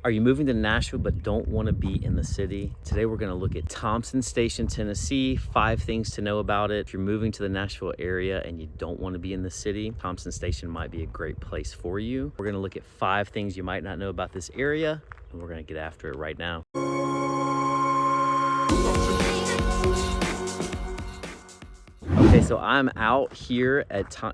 Are you moving to Nashville but don't want to be in the city? Today we're going to look at Thompson Station, Tennessee, 5 things to know about it. If you're moving to the Nashville area and you don't want to be in the city, Thompson Station might be a great place for you. We're going to look at 5 things you might not know about this area, and we're going to get after it right now. Okay, so I'm out here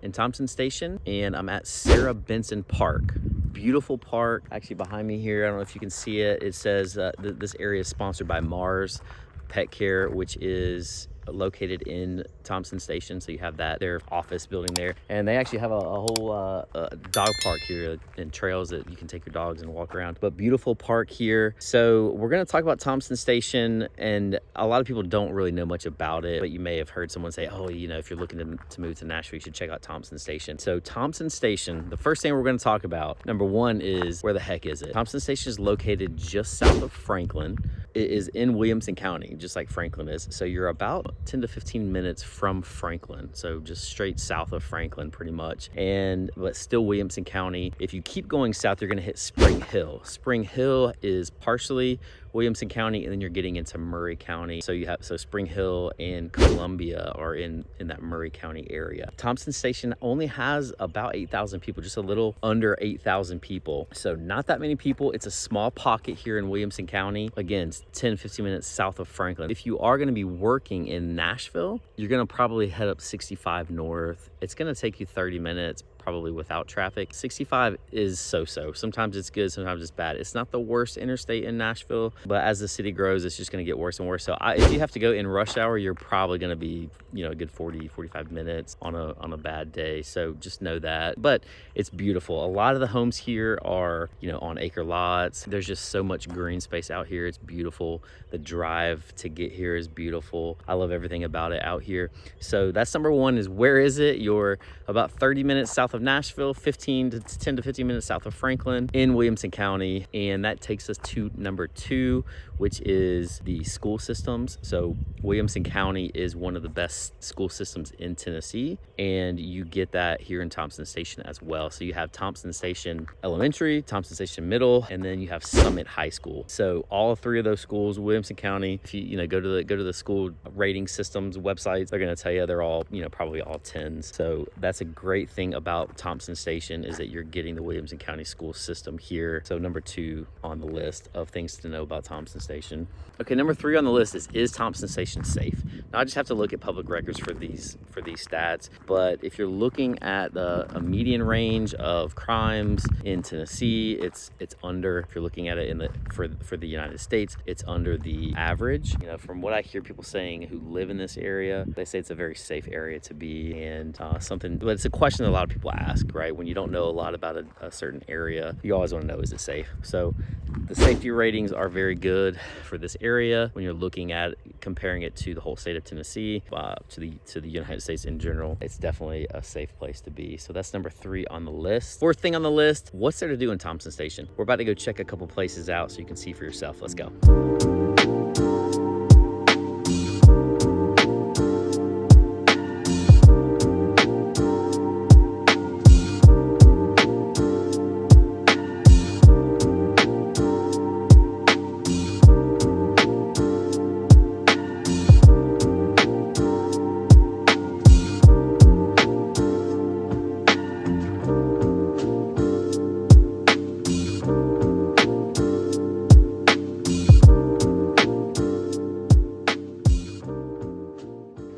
in Thompson Station, and I'm at Sarah Benson Park. Beautiful park. Actually behind me here, I don't know if you can see it, it says this area is sponsored by Mars Pet Care, which is located in Thompson Station. So you have their office building there, and they actually have a whole dog park here and trails that you can take your dogs and walk around. But beautiful park here. So we're going to talk about Thompson Station, and a lot of people don't really know much about it, but you may have heard someone say, oh, you know, if you're looking to move to Nashville, you should check out Thompson Station. So Thompson Station, the first thing we're going to talk about, number 1, is where the heck is it? Thompson Station is located just south of Franklin. It is in Williamson County, just like Franklin is. So you're about 10 to 15 minutes from Franklin. So just straight south of Franklin pretty much. But still Williamson County. If you keep going south, you're gonna hit Spring Hill. Spring Hill is partially Williamson County, and then you're getting into Murray County. So Spring Hill and Columbia are in that Murray County area. Thompson Station only has about 8,000 people, just a little under 8,000 people. So not that many people. It's a small pocket here in Williamson County. Again, 10, 15 minutes south of Franklin. If you are gonna be working in Nashville, you're gonna probably head up 65 north. It's gonna take you 30 minutes, probably without traffic. 65 is so-so. Sometimes it's good, sometimes it's bad. It's not the worst interstate in Nashville, but as the city grows, it's just gonna get worse and worse. So if you have to go in rush hour, you're probably gonna be, you know, a good 40, 45 minutes on a bad day. So just know that. But it's beautiful. A lot of the homes here are, you know, on acre lots. There's just so much green space out here. It's beautiful. The drive to get here is beautiful. I love everything about it out here. So that's number 1, is where is it? You're about 30 minutes south of Nashville, 10 to 15 minutes south of Franklin in Williamson County. And that takes us to number 2, which is the school systems. So Williamson County is one of the best school systems in Tennessee, and you get that here in Thompson Station as well. So you have Thompson Station Elementary, Thompson Station Middle, and then you have Summit High School. So all 3 of those schools, Williamson County, if you go to the school rating systems websites, they're going to tell you they're all, you know, probably all 10s. So that's a great thing about Thompson Station, is that you're getting the Williamson County school system here. So number 2 on the list of things to know about Thompson Station. Okay, number 3 on the list is Thompson Station safe? Now I just have to look at public records for these stats, but if you're looking at a median range of crimes in Tennessee, it's under, if you're looking at it for the United States, it's under the average. You know, from what I hear people saying who live in this area, they say it's a very safe area to be, and but it's a question that a lot of people ask, right? When you don't know a lot about a certain area, you always want to know, is it safe? So the safety ratings are very good for this area when you're looking at comparing it to the whole state of Tennessee, to the United States in general. It's definitely a safe place to be. So that's number 3 on the list. 4th thing on the list, what's there to do in Thompson Station? We're about to go check a couple places out so you can see for yourself. Let's go.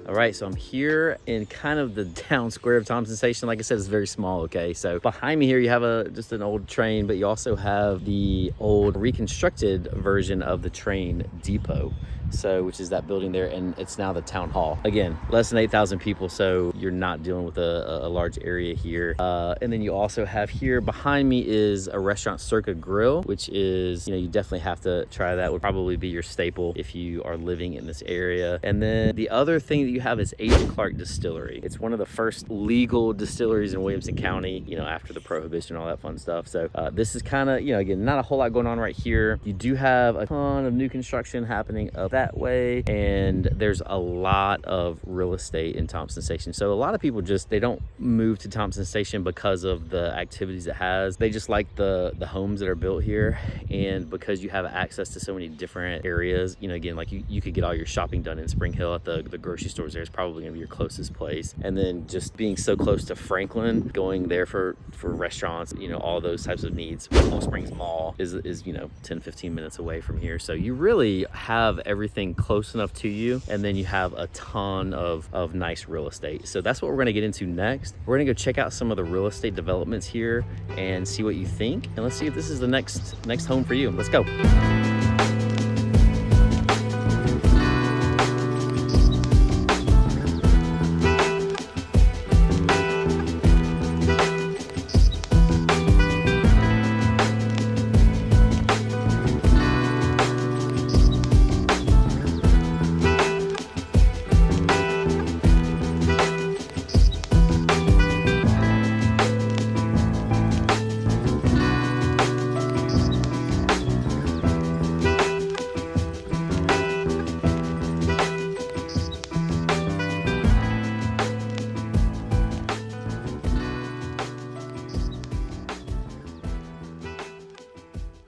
All right, so I'm here in kind of the town square of Thompson Station. Like I said, it's very small, okay? So behind me here, you have just an old train, but you also have the old reconstructed version of the train depot. So, which is that building there, and it's now the town hall. Again, less than 8,000 people, so you're not dealing with a large area here. And then you also have here behind me is a restaurant, Circa Grill, which is, you know, you definitely have to try that. Would probably be your staple if you are living in this area. And then the other thing that you have is Agent Clark Distillery. It's one of the first legal distilleries in Williamson County, you know, after the Prohibition, all that fun stuff. So this is kind of, you know, again, not a whole lot going on right here. You do have a ton of new construction happening up that way, and there's a lot of real estate in Thompson Station. So a lot of people just, they don't move to Thompson Station because of the activities it has. They just like the homes that are built here, and because you have access to so many different areas, you know, again, like you could get all your shopping done in Spring Hill at the grocery stores. There is probably gonna be your closest place. And then just being so close to Franklin, going there for restaurants, you know, all those types of needs. Cool Springs Mall is, you know, 10-15 minutes away from here. So you really have everything close enough to you, and then you have a ton of nice real estate. So that's what we're gonna get into next. We're gonna go check out some of the real estate developments here and see what you think. And let's see if this is the next home for you. Let's go.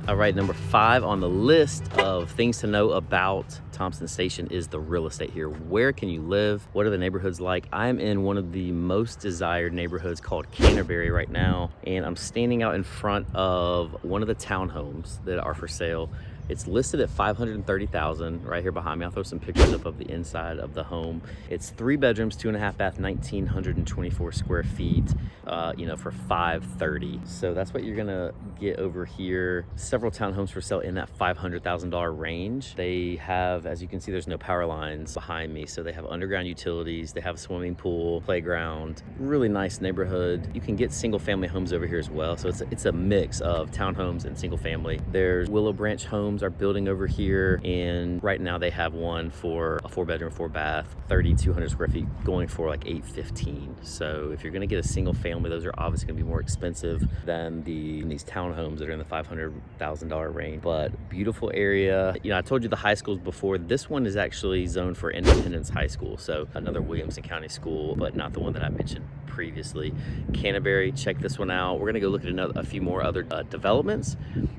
All right, number 5 on the list of things to know about Thompson Station is the real estate here. Where can you live? What are the neighborhoods like? I'm in one of the most desired neighborhoods called Canterbury right now, and I'm standing out in front of one of the townhomes that are for sale. It's listed at $530,000 right here behind me. I'll throw some pictures up of the inside of the home. It's 3 bedrooms, 2.5 bath, 1,924 square feet, you know, for $530,000. So that's what you're gonna get over here. Several townhomes for sale in that $500,000 range. They have, as you can see, there's no power lines behind me. So they have underground utilities. They have a swimming pool, playground, really nice neighborhood. You can get single family homes over here as well. So it's a mix of townhomes and single family. There's Willow Branch homes are building over here, and right now they have one for a 4-bedroom, 4-bath, 3,200 square feet, going for like $815,000. So if you're gonna get a single family, those are obviously gonna be more expensive than these townhomes that are in the $500,000 range. But beautiful area. You know, I told you the high schools before. This one is actually zoned for Independence High School, so another Williamson County school, but not the one that I mentioned previously. Canterbury, check this one out. We're gonna go look at a few more other developments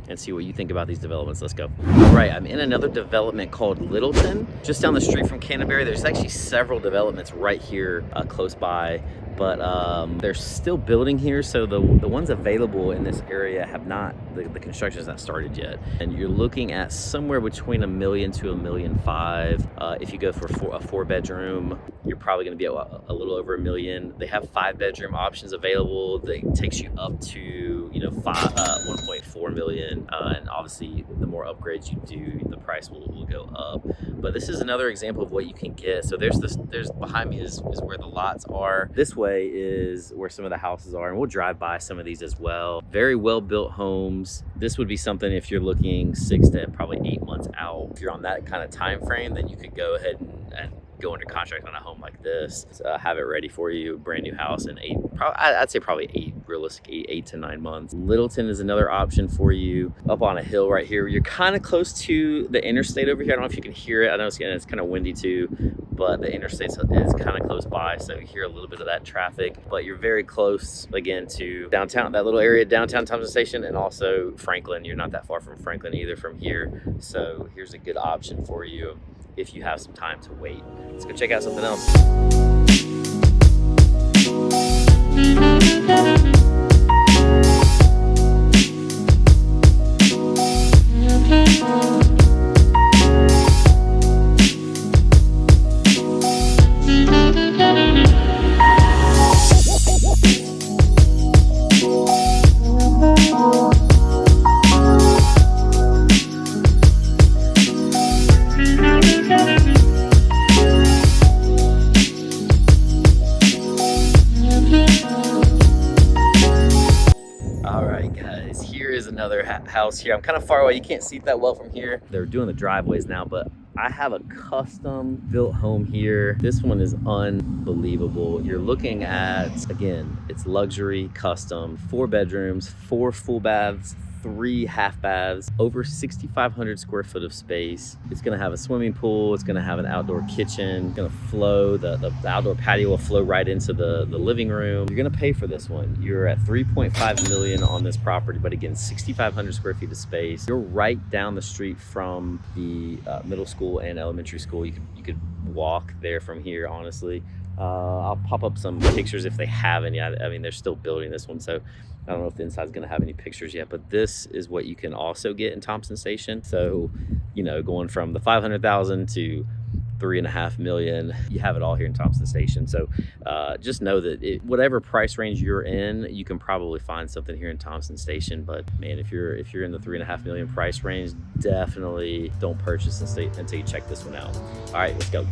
and see what you think about these developments. Let's go. All right, I'm in another development called Littleton, just down the street from Canterbury. There's actually several developments right here close by, but they're still building here. So the ones available in this area have not, the construction has not started yet. And you're looking at somewhere between $1 million to $1.5 million. If you go for a 4-bedroom, you're probably gonna be a little over $1 million. They have 5-bedroom options available that takes you up to, you know, 1.4 million. And obviously the more upgrades you do, the price will go up. But this is another example of what you can get. So there's behind me is where the lots are. This way is where some of the houses are, and we'll drive by some of these as well. Very well built homes. This would be something if you're looking 6 to probably 8 months out. If you're on that kind of time frame, then you could go ahead and go under contract on a home like this, have it ready for you, brand new house in I'd say probably 8 to 9 months. Littleton is another option for you, up on a hill right here. You're kind of close to the interstate over here. I don't know if you can hear it. I know it's kind of windy too, but the interstate is kind of close by, so you hear a little bit of that traffic. But you're very close again to downtown, that little area, downtown Thompson Station, and also Franklin. You're not that far from Franklin either from here, so here's a good option for you if you have some time to wait. Let's go check out something else. Another house here. I'm kind of far away. You can't see it that well from here. They're doing the driveways now, but I have a custom built home here. This one is unbelievable. You're looking at, again, it's luxury, custom, 4 bedrooms, 4 full baths, 3 half baths, over 6,500 square foot of space. It's gonna have a swimming pool. It's gonna have an outdoor kitchen. It's gonna flow, the outdoor patio will flow right into the living room. You're gonna pay for this one. You're at 3.5 million on this property, but again, 6,500 square feet of space. You're right down the street from the middle school and elementary school. You could walk there from here, honestly. I'll pop up some pictures if they have any. I mean, they're still building this one, so I don't know if the inside's gonna have any pictures yet, but this is what you can also get in Thompson Station. So, you know, going from the 500,000 to 3.5 million, you have it all here in Thompson Station. So just know that whatever price range you're in, you can probably find something here in Thompson Station. But man, if you're in the 3.5 million price range, definitely don't purchase until you check this one out. All right, let's go.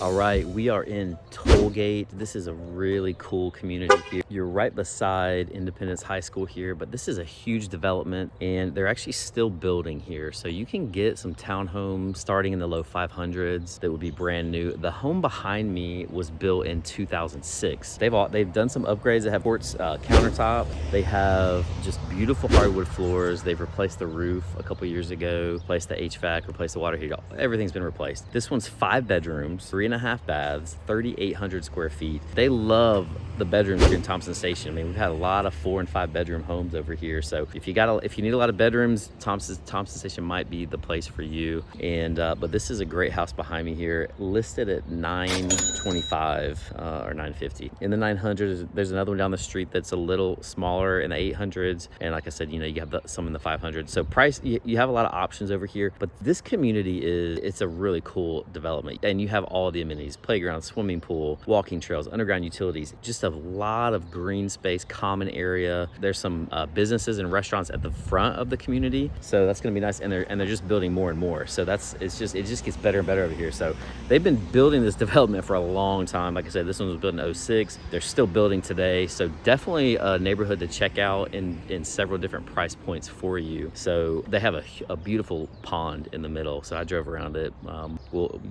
All right, we are in Tollgate. This is a really cool community here. You're right beside Independence High School here, but this is a huge development and they're actually still building here. So you can get some townhomes starting in the low 500s that would be brand new. The home behind me was built in 2006. They've done some upgrades. They have quartz countertop. They have just beautiful hardwood floors. They've replaced the roof a couple years ago, replaced the HVAC, replaced the water heater. Everything's been replaced. This one's 5 bedrooms, 3.5 baths, 3,800 square feet. They love the bedrooms here in Thompson Station. I mean, we've had a lot of 4 and 5 bedroom homes over here. So if you need a lot of bedrooms, Thompson Station might be the place for you. And but this is a great house behind me here, listed at $925 or $950. In the 900s, there's another one down the street that's a little smaller in the 800s. And like I said, you know, you have some in the 500s. So price, you have a lot of options over here. But this community it's a really cool development, and you have all the amenities: playground, swimming pool, walking trails, underground utilities, just a lot of green space, common area. There's some businesses and restaurants at the front of the community, so that's going to be nice. And they're just building more and more, so it just gets better and better over here. So they've been building this development for a long time. Like I said, this one was built in 06. They're still building today, so definitely a neighborhood to check out in several different price points for you. So they have a beautiful pond in the middle, so I drove around it.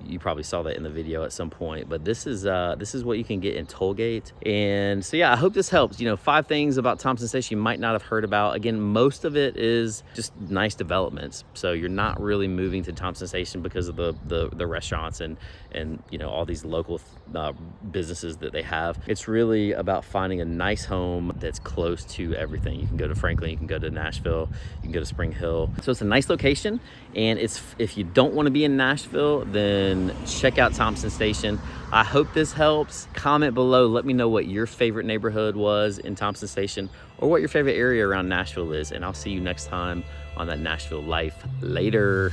You probably saw that in the video at some point, but this is what you can get in Tollgate. And so yeah, I hope this helps. You know, 5 things about Thompson Station you might not have heard about. Again, most of it is just nice developments, so you're not really moving to Thompson Station because of the restaurants and you know, all these local businesses that they have. It's really about finding a nice home that's close to everything. You can go to Franklin, you can go to Nashville, you can go to Spring Hill. So it's a nice location, and if you don't want to be in Nashville, then check out Thompson Station. I hope this helps. Comment below, let me know what your favorite neighborhood was in Thompson Station, or what your favorite area around Nashville is, and I'll see you next time on that Nashville Life. Later.